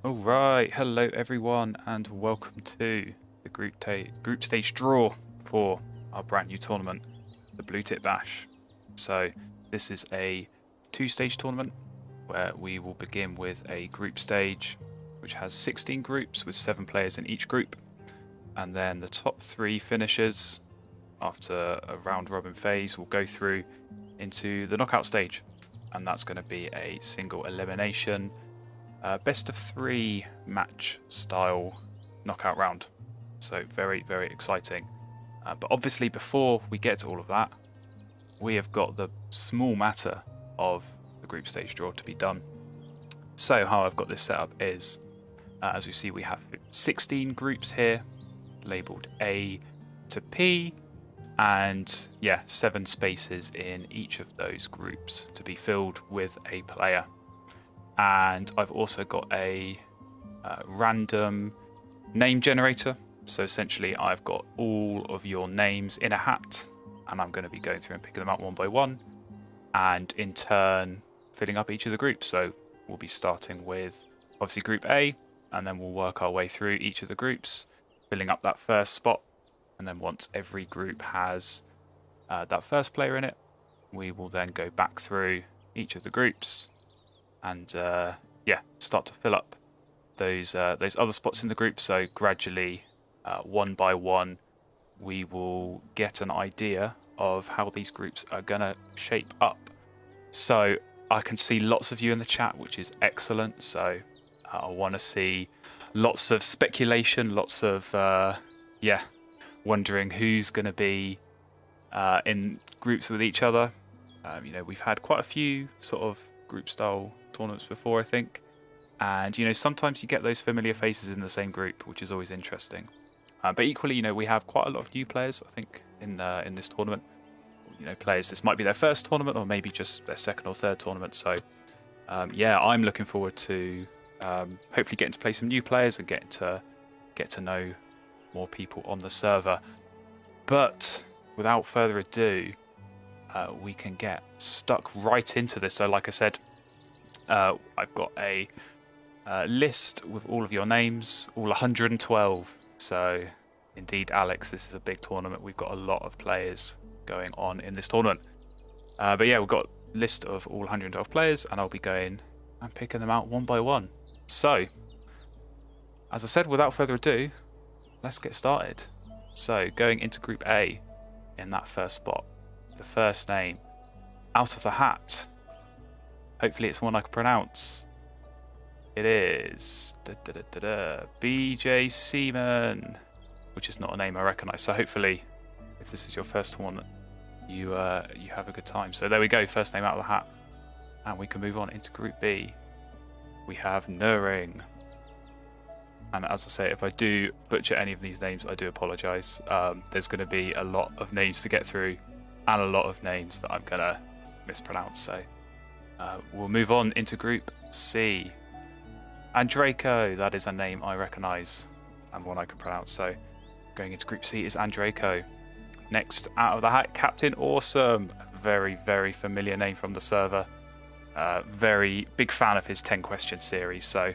All right, hello everyone, and welcome to the group stage draw for our brand new tournament, the Blue Tit Bash. So this is a two-stage tournament where we will begin with a group stage, which has 16 groups with 7 players in each group, and then the top 3 finishers after a round-robin phase will go through into the knockout stage, and that's going to be a single elimination. Best of 3 match style knockout round. So very, very exciting. But obviously before we get to all of that, we have got the small matter of the group stage draw to be done. So how I've got this set up is, as you see, we have 16 groups here, labelled A to P, and 7 spaces in each of those groups to be filled with a player. And I've also got a random name generator. So essentially I've got all of your names in a hat, and I'm going to be going through and picking them out one by one, and in turn filling up each of the groups. So we'll be starting with obviously group A, and then we'll work our way through each of the groups, filling up that first spot. And then once every group has that first player in it, we will then go back through each of the groups and start to fill up those other spots in the group. So gradually, one by one, we will get an idea of how these groups are gonna shape up. So I can see lots of you in the chat, which is excellent. So I want to see lots of speculation, lots of wondering who's going to be in groups with each other. We've had quite a few sort of group style tournaments before, I think, and sometimes you get those familiar faces in the same group, which is always interesting. But equally, we have quite a lot of new players, I think, in this tournament. Players, this might be their first tournament or maybe just their second or third tournament. So I'm looking forward to hopefully getting to play some new players and get to know more people on the server. But without further ado, we can get stuck right into this. So like I said, I've got a list with all of your names, all 112. So indeed, Alex, this is a big tournament. We've got a lot of players going on in this tournament. We've got a list of all 112 players, and I'll be going and picking them out one by one. So, as I said, without further ado, let's get started. So, going into Group A, in that first spot, the first name out of the hat. Hopefully it's one I can pronounce. It is BJ Seaman, which is not a name I recognise. So hopefully, if this is your first tournament, you have a good time. So there we go, first name out of the hat. And we can move on into Group B. We have Nuring. And as I say, if I do butcher any of these names, I do apologise. There's going to be a lot of names to get through, and a lot of names that I'm going to mispronounce. So we'll move on into Group C. Andraco, that is a name I recognise and one I can pronounce. So going into Group C is Andraco. Next out of the hat, Captain Awesome. Very, very familiar name from the server. Very big fan of his 10 question series. So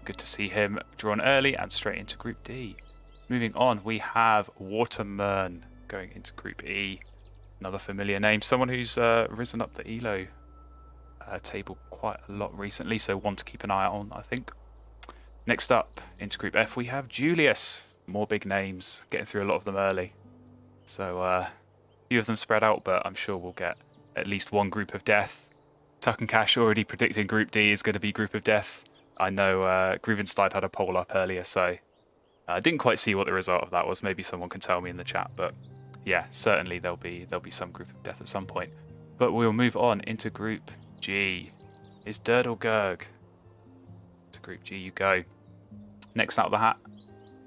good to see him drawn early and straight into Group D. Moving on, we have Waterman going into Group E. Another familiar name, someone who's risen up the ELO table quite a lot recently, so one to keep an eye on, I think. Next up, into Group F, we have Julius. More big names, getting through a lot of them early. So a few of them spread out, but I'm sure we'll get at least one group of death. Tuck and Cash already predicting Group D is going to be group of death. I know Grievenstein had a poll up earlier, so I didn't quite see what the result of that was. Maybe someone can tell me in the chat, but yeah, certainly there'll be some group of death at some point. But we'll move on into Group G. Is Durdlegurg. To Group G you go. Next out of the hat.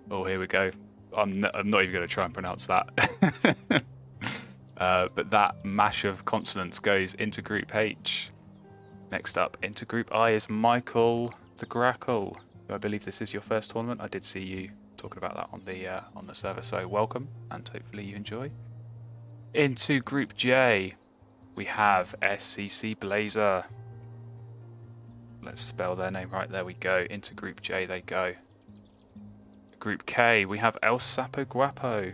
Oh, here we go. I'm not even going to try and pronounce that. But that mash of consonants goes into Group H. Next up into Group I is Michael the Grackle. I believe this is your first tournament. I did see you talking about that on the server, so welcome and hopefully you enjoy. Into Group J, we have SCC Blazer. Let's spell their name right. There we go. Into Group J they go. Group K, we have El Sapo Guapo.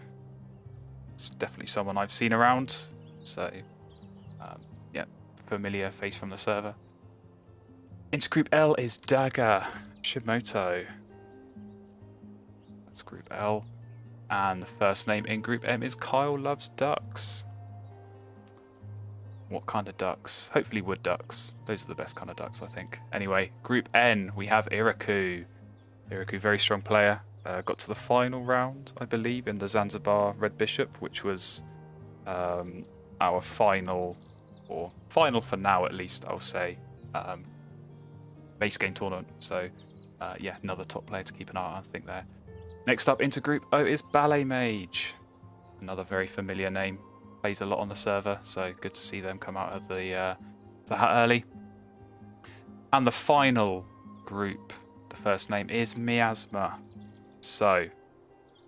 It's definitely someone I've seen around. So, yeah, familiar face from the server. Into Group L is Daga Shimoto. That's Group L. And the first name in Group M is Kyle Loves Ducks. What kind of ducks? Hopefully wood ducks. Those are the best kind of ducks, I think. Anyway, Group N, we have Iraku. Iraku, very strong player. Got to the final round, I believe, in the Zanzibar Red Bishop, which was our final, or final for now at least, I'll say, base game tournament. So, yeah, another top player to keep an eye on, I think, there. Next up into Group O is Ballet Mage. Another very familiar name. Plays a lot on the server, so good to see them come out of the hat early. And the final group, the first name is Miasma. So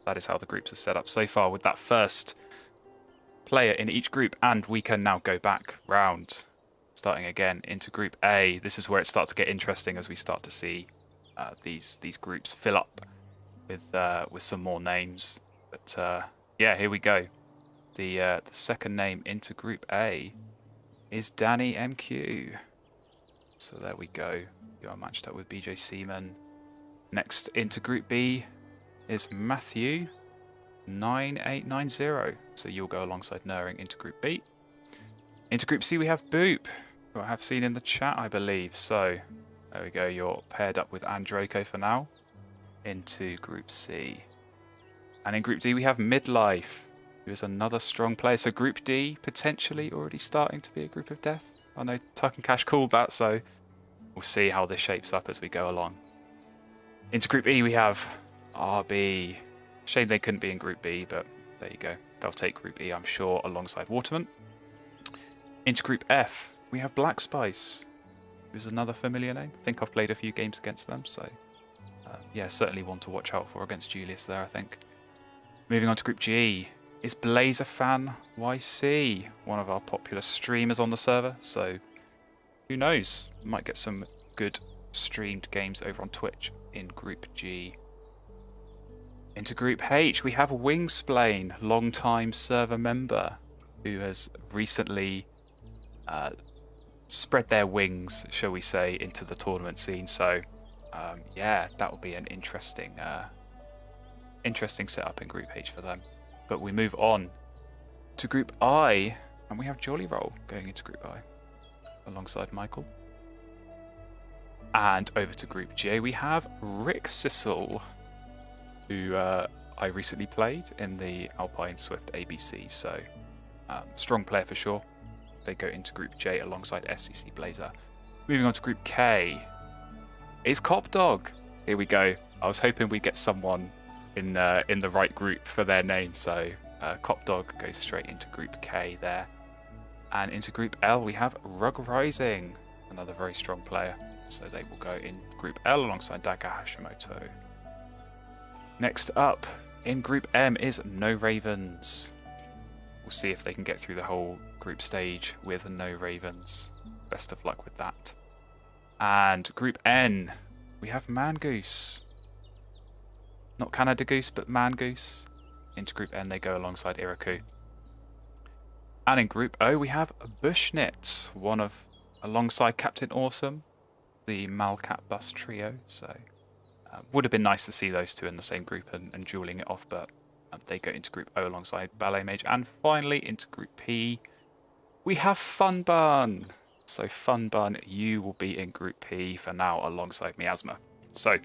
that is how the groups are set up so far, with that first player in each group, and we can now go back round, starting again into Group A. This is where it starts to get interesting as we start to see these groups fill up with some more names. But yeah, here we go. The second name into Group A is Danny MQ. So there we go. You are matched up with BJ Seaman. Next into Group B is Matthew 9890. So you'll go alongside Nuring into Group B. Into Group C we have Boop, who I have seen in the chat, I believe. So there we go. You're paired up with Androko for now into Group C. And in Group D we have Midlife, who is another strong player. So Group D potentially already starting to be a group of death. I know Tuck and Cash called that, so we'll see how this shapes up as we go along. Into Group E we have RB. Shame they couldn't be in Group B, but there you go. They'll take Group E, I'm sure, alongside Waterman. Into Group F we have Black Spice, who's another familiar name. I think I've played a few games against them, so yeah, certainly one to watch out for against Julius there, I think. Moving on to Group G is Blazer Fan YC, one of our popular streamers on the server, so who knows, might get some good streamed games over on Twitch in Group G. Into Group H we have Wingspan, long-time server member, who has recently spread their wings, shall we say, into the tournament scene. So yeah, that will be an interesting setup in Group H for them. But we move on to Group I, and we have Jolly Roll going into Group I alongside Michael. And over to Group J we have Rick Sissel, who I recently played in the Alpine Swift ABC, so strong player for sure. They go into Group J alongside SCC Blazer. Moving on to Group K is Cop Dog. Here we go. I was hoping we'd get someone in the right group for their name, so Cop Dog goes straight into Group K there. And into Group L we have Rug Rising, another very strong player, so they will go in Group L alongside Daga Hashimoto. Next up in Group M is No Ravens. We'll see if they can get through the whole group stage with No Ravens. Best of luck with that. And Group N we have Mangoose. Not Canada Goose, but Mangoose. Into Group N they go alongside Iraku. And in Group O we have Bushnit, alongside Captain Awesome, the Malcat Bus trio. So would have been nice to see those two in the same group and dueling it off, but they go into Group O alongside Ballet Mage. And finally into Group P we have Funbun. So Funbun, you will be in Group P for now alongside Miasma. So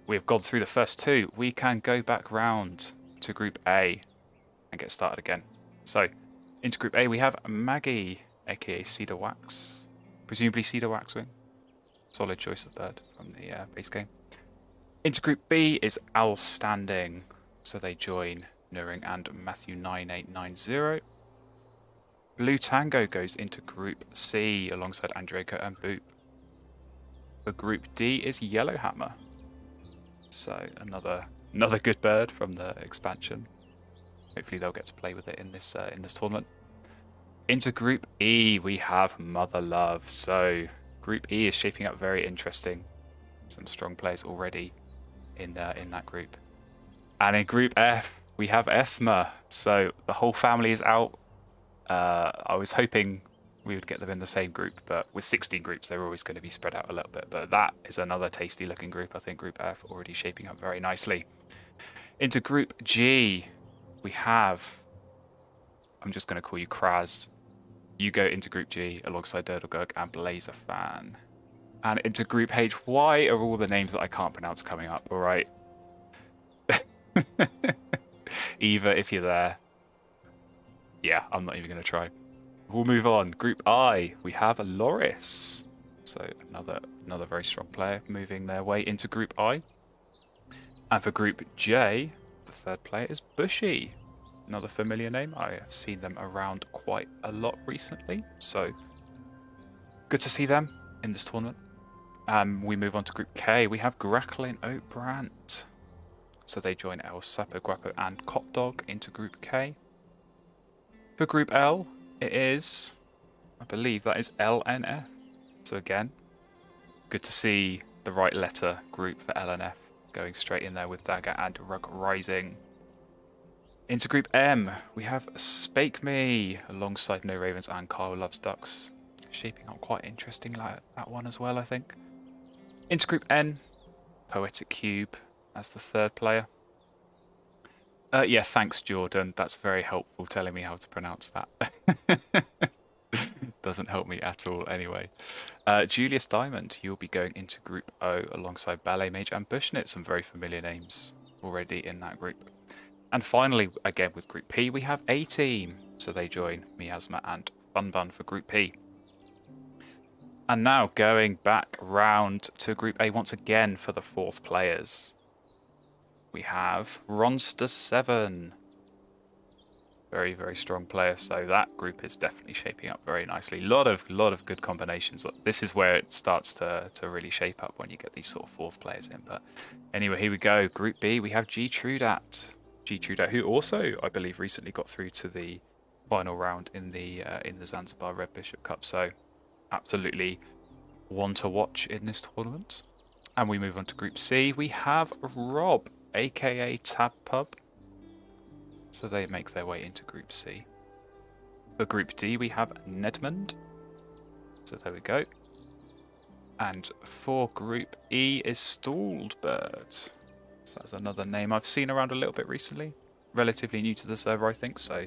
we've gone through the first two. We can go back round to Group A and get started again. So into Group A we have Maggie, aka Cedar Wax, presumably Cedar Waxwing. Solid choice of bird from the base game. Into Group B is Outstanding, so they join Nuring and Matthew 9890. Blue Tango goes into Group C alongside Andreko and Boop. For Group D is Yellow Hammer, so another good bird from the expansion. Hopefully they'll get to play with it in this tournament. Into Group E we have Mother Love, so Group E is shaping up very interesting. Some strong players already in that group. And in Group F, we have Ethma. So the whole family is out. I was hoping we would get them in the same group, but with 16 groups, they're always going to be spread out a little bit. But that is another tasty looking group. I think Group F already shaping up very nicely. Into Group G, we have, I'm just going to call you Kraz. You go into Group G alongside Dirtlegurk and Blazer Fan. And into Group H, why are all the names that I can't pronounce coming up? All right. Eva, if you're there. Yeah, I'm not even going to try. We'll move on. Group I, we have Loris. So another very strong player moving their way into Group I. And for Group J, the third player is Bushy. Another familiar name. I have seen them around quite a lot recently. So good to see them in this tournament. We move on to Group K. We have Grackle and Oatbrant. So they join El Sapo, Guapo and Copdog into Group K. For Group L, it is, I believe that is LNF. So again, good to see the right letter group for LNF going straight in there with Dagger and Rug Rising. Into Group M, we have Spake Me alongside No Ravens and Kyle Loves Ducks. Shaping up quite interesting like that one as well, I think. Into Group N, Poetic Cube as the third player. Yeah, thanks, Jordan. That's very helpful telling me how to pronounce that. Doesn't help me at all anyway. Julius Diamond, you'll be going into Group O alongside Ballet Mage and Bushnit. Some very familiar names already in that group. And finally, again with Group P, we have A-Team. So they join Miasma and Funbun for Group P. And now going back round to Group A once again for the fourth players. We have Ronster7. Very, very strong player. So that group is definitely shaping up very nicely. Lot of good combinations. This is where it starts to really shape up when you get these sort of fourth players in. But anyway, here we go. Group B, we have G Trudat. G Trudat, who also, I believe, recently got through to the final round in the Zanzibar Red Bishop Cup. So absolutely one to watch in this tournament. And we move on to Group C. We have Rob, aka Tab Pub. So they make their way into Group C. For Group D, we have Nedmond. So there we go. And for Group E is Stalled Bird. So that's another name I've seen around a little bit recently. Relatively new to the server, I think. So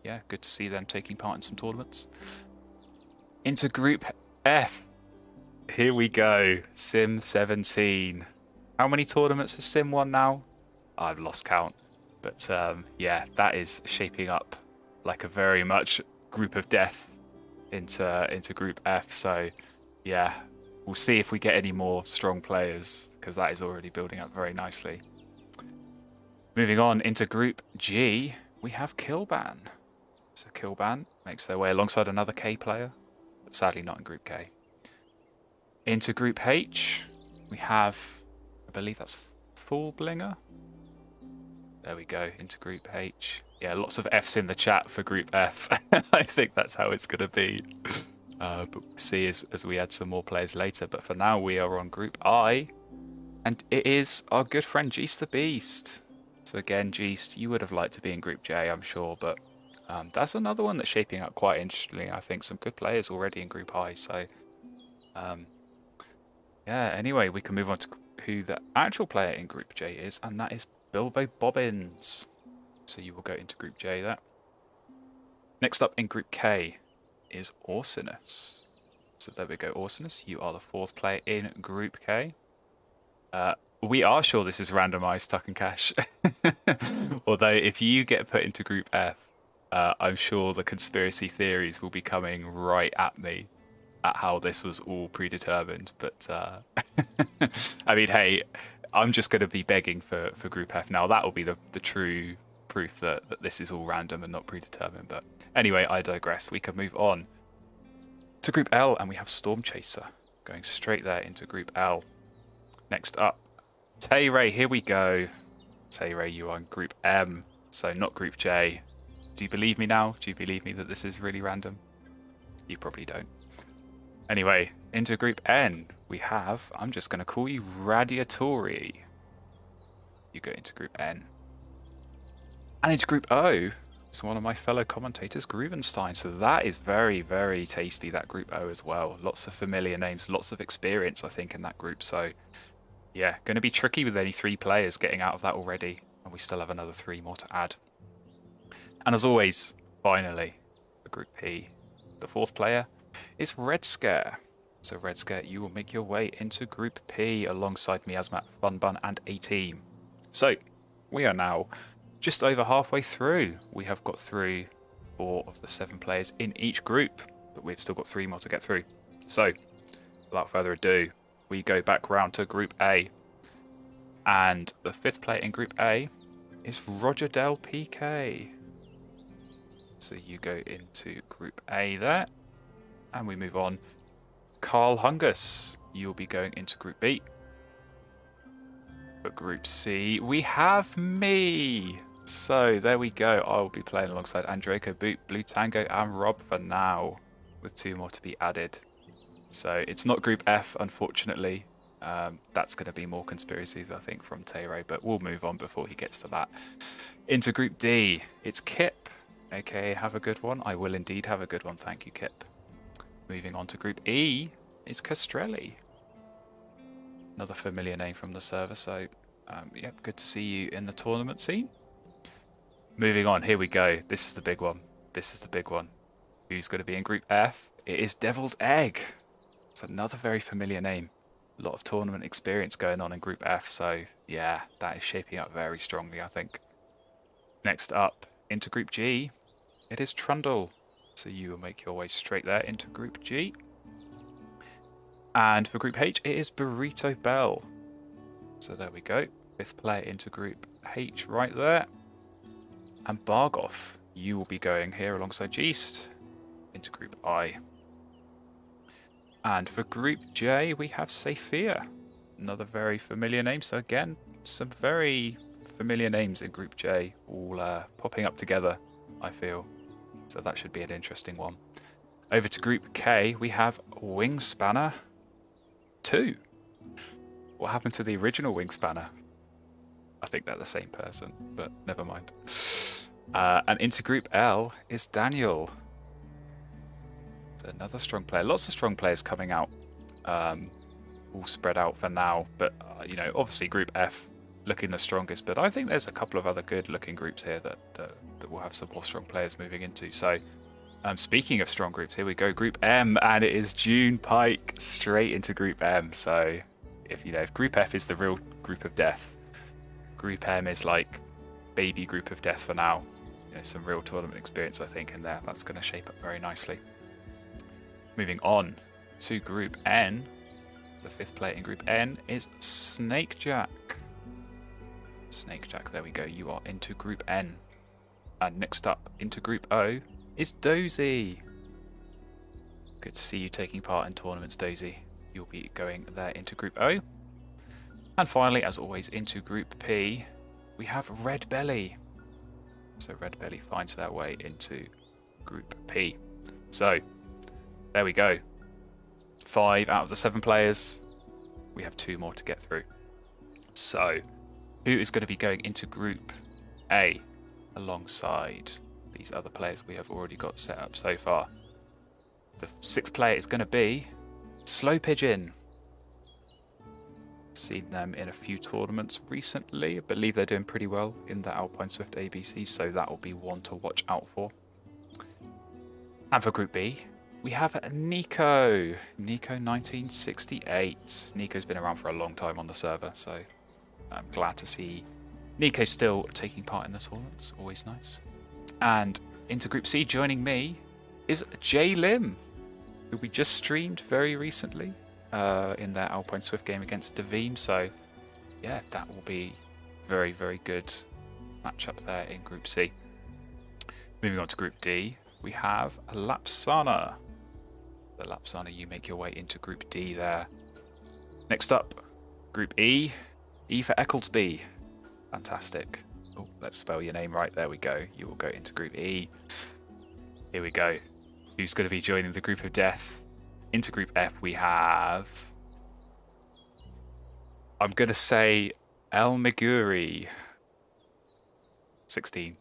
yeah, good to see them taking part in some tournaments. Into Group F. Here we go. Sim 17. How many tournaments has Sim won now? I've lost count. But yeah, that is shaping up like a very much group of death into Group F. So yeah, we'll see if we get any more strong players, because that is already building up very nicely. Moving on into Group G, we have Kilban. So Kilban makes their way alongside another K player, but sadly not in Group K. Into Group H, we have, I believe that's Fullblinger. There we go, into Group H. Yeah, lots of Fs in the chat for Group F. I think that's how it's going to be. But we'll see as we add some more players later. But for now, we are on Group I. And it is our good friend Geest the Beast. So again, Geest, you would have liked to be in Group J, I'm sure. But that's another one that's shaping up quite interestingly. I think some good players already in Group I. So yeah, anyway, we can move on to who the actual player in Group J is. And that is Bilbo Bobbins. So you will go into Group J there. Next up in Group K is Orsinus. So there we go, Orsinus. You are the fourth player in Group K. We are sure this is randomized, Tuck and Cash. Although if you get put into Group F, I'm sure the conspiracy theories will be coming right at me at how this was all predetermined. But I mean, hey, I'm just going to be begging for Group F now. That will be the true proof that this is all random and not predetermined. But anyway, I digress. We can move on to Group L, and we have Storm Chaser going straight there into Group L. Next up, Tay-Ray. Here we go. Tay-Ray, you are in Group M, so not Group J. Do you believe me now? Do you believe me that this is really random? You probably don't. Anyway, into Group N, we have, I'm just going to call you Radiatori. You go into Group N. And into Group O is one of my fellow commentators, Grubenstein. So that is very, very tasty, that Group O as well. Lots of familiar names, lots of experience, I think, in that group. So, yeah, going to be tricky with only 3 players getting out of that already. And we still have another 3 more to add. And as always, finally, for Group P, the 4th player is Red Scare. So Red Scare, you will make your way into Group P alongside Miasmat, Funbun, and A-Team. So we are now just over halfway through. We have got through 4 of the 7 players in each group, but we've still got 3 more to get through. So without further ado, we go back round to Group A. And the 5th player in Group A is Roger Del PK. So you go into Group A there, and we move on. Carl Hungus, you'll be going into Group B. For Group C, we have me. So there we go. I will be playing alongside Andreko, Boot, Blue Tango, and Rob for now, with 2 more to be added. So it's not Group F, unfortunately. That's going to be more conspiracies, I think, from Tero, but we'll move on before he gets to that. Into Group D, it's Kip, aka Have a Good One. I will indeed have a good one, thank you, Kip. Moving on to Group E, it's Castrelli. Another familiar name from the server, so yeah, good to see you in the tournament scene. Moving on, here we go. This is the big one. This is the big one. Who's going to be in Group F? It is Deviled Egg. It's another very familiar name. A lot of tournament experience going on in Group F, so yeah, that is shaping up very strongly, I think. Next up, into Group G, it is Trundle. So you will make your way straight there into Group G. And for Group H, it is Burrito Bell. So there we go. 5th player into Group H right there. And Bargoff, you will be going here alongside Geest into Group I. And for Group J, we have Saphir. Another very familiar name. So again, some very familiar names in Group J, all popping up together, I feel. So that should be an interesting one. Over to Group K, we have Wingspanner 2. What happened to the original Wingspanner? I think they're the same person, but never mind. And into Group L is Daniel. So another strong player. Lots of strong players coming out. All spread out for now. But, you know, obviously Group F looking the strongest. But I think there's a couple of other good-looking groups here that will have some more strong players moving into. So, speaking of strong groups, here we go. Group M, and it is June Pike straight into Group M. So, if Group F is the real group of death, Group M is like baby group of death for now. You know, some real tournament experience, I think, in there. That's going to shape up very nicely. Moving on to Group N, the 5th player in Group N is Snakejack. Snakejack, there we go. You are into Group N. And next up into Group O is Dozy. Good to see you taking part in tournaments, Dozy. You'll be going there into Group O. And finally, as always, into Group P, we have Red Belly. So Red Belly finds their way into Group P. So there we go. 5 out of the 7 players. We have 2 more to get through. So who is going to be going into Group A alongside these other players we have already got set up so far? The 6th player is going to be Slow Pigeon. Seen them in a few tournaments recently. I believe they're doing pretty well in the Alpine Swift ABC, so that will be one to watch out for. And for Group B, we have Nico. Nico 1968. Nico's been around for a long time on the server, so I'm glad to see Nico still taking part in the tournaments. Always nice. And into Group C, joining me is Jay Lim, who we just streamed very recently in their Alpine Swift game against Davim. So yeah, that will be very, very good matchup there in Group C. Moving on to Group D, we have Lapsana. The Lapsana, you make your way into Group D there. Next up, Group E. E for Ecclesby. Fantastic. Oh, let's spell your name right. There we go. You will go into Group E. Here we go. Who's going to be joining the group of death? Into Group F, we have... I'm going to say El Miguri. 16.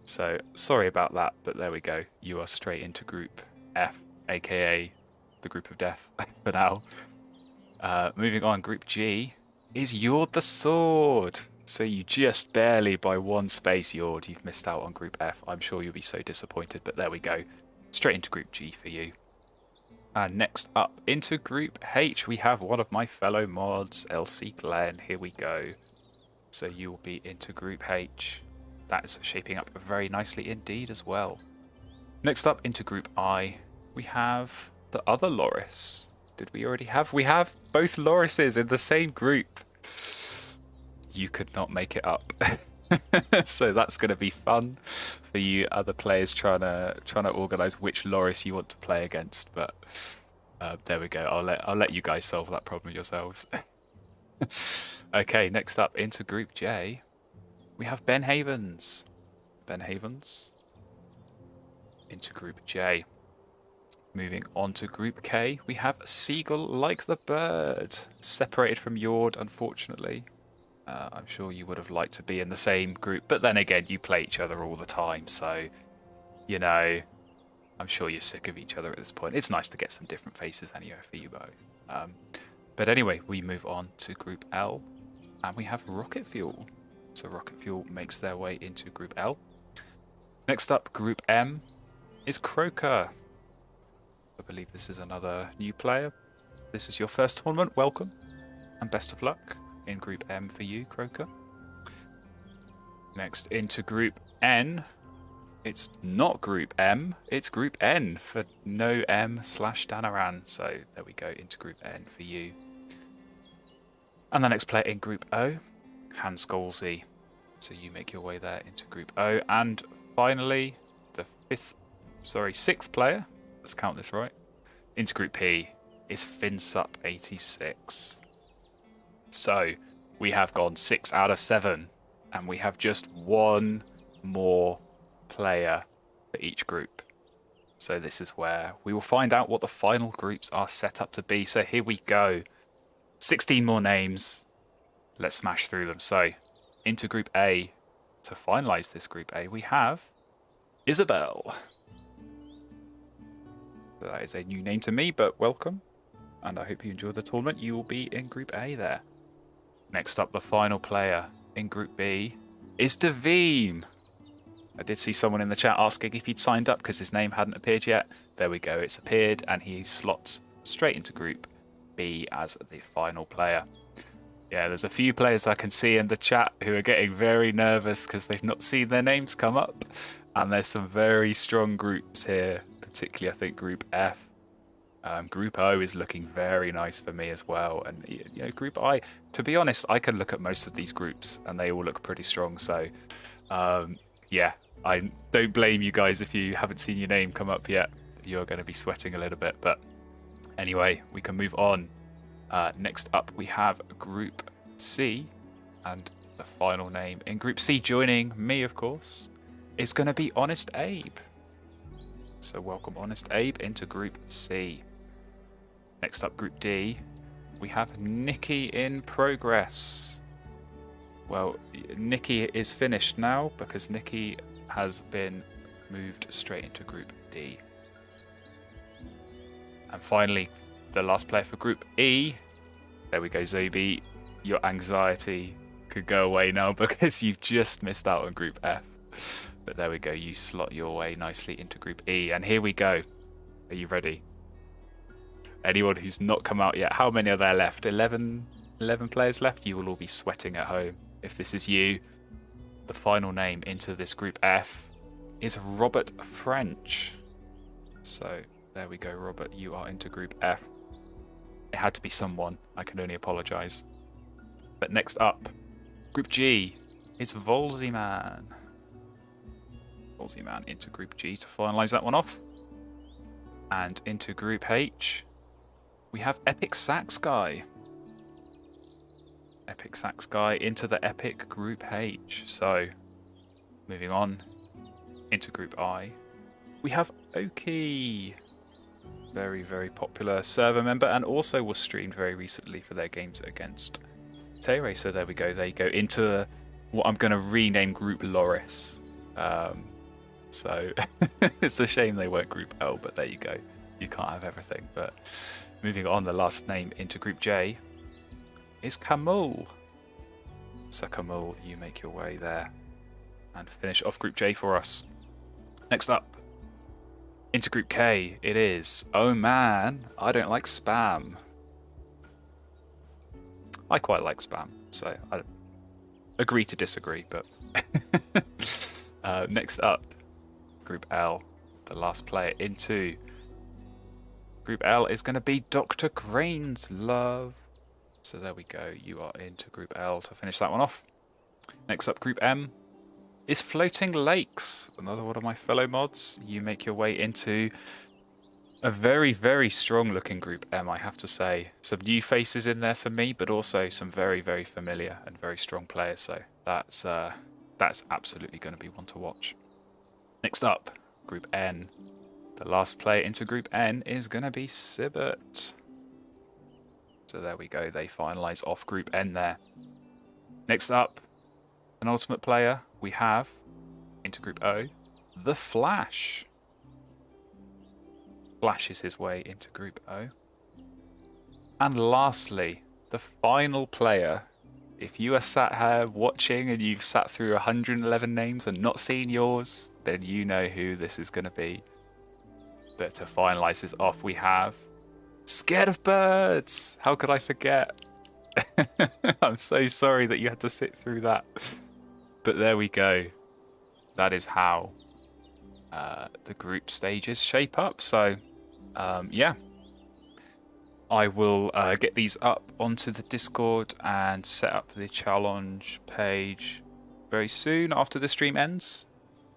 So, sorry about that, but there we go. You are straight into Group F, aka the Group of Death for now. Moving on, Group G is Yord the Sword. So you just barely, by one space, Yord, you've missed out on Group F. I'm sure you'll be so disappointed, but there we go. Straight into Group G for you. And next up, into Group H, we have one of my fellow mods, LC Glenn. Here we go. So you will be into Group H. That is shaping up very nicely indeed as well. Next up, into Group I, we have the other Loris. Did we already have? We have both Lorises in the same group. You could not make it up. So that's going to be fun for you other players trying to organise which Loris you want to play against. But there we go. I'll let you guys solve that problem yourselves. Okay, next up, into Group J, we have Ben Havens. Ben Havens. Into Group J. Moving on to Group K, we have Seagull Like the Bird. Separated from Yord, unfortunately. I'm sure you would have liked to be in the same group, but then again, you play each other all the time, so, you know, I'm sure you're sick of each other at this point. It's nice to get some different faces anyway for you both. But anyway, we move on to Group L, and we have Rocket Fuel. So Rocket Fuel makes their way into Group L. Next up, Group M is Croker. I believe this is another new player. This is your first tournament. Welcome, and best of luck in Group M for you, Croker. Next, into Group N. It's not Group M, it's Group N for no M/Danaran. So there we go, into Group N for you. And the next player in Group O, Hans Scholzy. So you make your way there into Group O. And finally, the sixth player, let's count this right, into Group P is Finsup86. So we have gone 6 out of 7, and we have just one more player for each group. So this is where we will find out what the final groups are set up to be. So here we go. 16 more names. Let's smash through them. So into Group A, to finalise this Group A, we have Isabel. So that is a new name to me, but welcome. And I hope you enjoy the tournament. You will be in Group A there. Next up, the final player in Group B is Davim. I did see someone in the chat asking if he'd signed up because his name hadn't appeared yet. There we go, it's appeared, and he slots straight into Group B as the final player. Yeah, there's a few players I can see in the chat who are getting very nervous because they've not seen their names come up. And there's some very strong groups here, particularly I think Group F. Group O is looking very nice for me as well. And you know, Group I, to be honest, I can look at most of these groups and they all look pretty strong. So yeah, I don't blame you guys if you haven't seen your name come up yet. You're going to be sweating a little bit. But anyway, we can move on. Next up, we have Group C. And the final name in Group C, joining me, of course, is going to be Honest Abe. So welcome Honest Abe into Group C. Next up, Group D, we have Nikki in progress. Well, Nikki is finished now because Nikki has been moved straight into Group D. And finally, the last player for Group E. There we go, Zobi. Your anxiety could go away now because you've just missed out on Group F. But there we go, you slot your way nicely into Group E. And here we go. Are you ready? Anyone who's not come out yet, how many are there left? 11 players left? You will all be sweating at home. If this is you, the final name into this Group F is Robert French. So there we go, Robert, you are into Group F. It had to be someone, I can only apologise. But next up, Group G is Volzyman. Volzyman into Group G to finalise that one off. And into Group H, we have Epic Sax Guy. Epic Sax Guy into the Epic Group H. So, moving on into Group I, we have Oki. Very, very popular server member, and also was streamed very recently for their games against Tere. So there we go. There you go. Into what I'm going to rename Group Loris. So it's a shame they weren't Group L, but there you go. You can't have everything. But moving on, the last name into Group J is Kamul. So Kamul, you make your way there and finish off Group J for us. Next up, into Group K, it is, oh man, I don't like spam. I quite like spam, so I agree to disagree, but next up, Group L, the last player into Group L is going to be Dr. Crane's Love. So there we go, you are into Group L to finish that one off. Next up, Group M is Floating Lakes, another one of my fellow mods. You make your way into a very, very strong looking Group M, I have to say. Some new faces in there for me, but also some very, very familiar and very strong players. So that's absolutely going to be one to watch. Next up, Group N. The last player into Group N is going to be Sibbert. So there we go, they finalise off Group N there. Next up, an ultimate player, we have, into Group O, The Flash. Flashes his way into Group O. And lastly, the final player. If you are sat here watching and you've sat through 111 names and not seen yours, then you know who this is going to be. But to finalise this off, we have Scared of Birds. How could I forget? I'm so sorry that you had to sit through that. But there we go. That is how the group stages shape up. So, yeah. I will get these up onto the Discord and set up the challenge page very soon after the stream ends.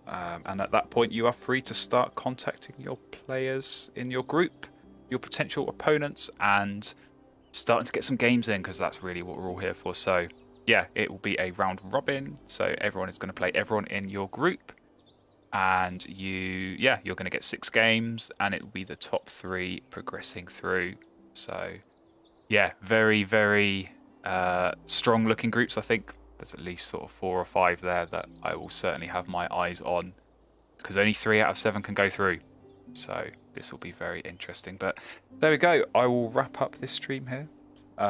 And at that point, you are free to start contacting your players in your group, your potential opponents, and starting to get some games in, because that's really what we're all here for. So, yeah, it will be a round robin. So everyone is going to play everyone in your group. And you're going to get 6 games, and it will be the top 3 progressing through. So, yeah, very, very strong looking groups. I think there's at least sort of 4 or 5 there that I will certainly have my eyes on, because only 3 out of 7 can go through. So this will be very interesting. But there we go. I will wrap up this stream here.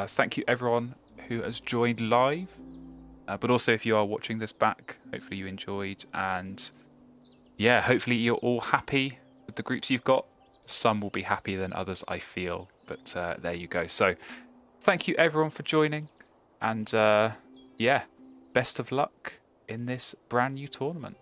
Thank you everyone who has joined live. But also if you are watching this back, hopefully you enjoyed. And yeah, hopefully you're all happy with the groups you've got. Some will be happier than others, I feel. But there you go. So thank you everyone for joining. And yeah, best of luck in this brand new tournament.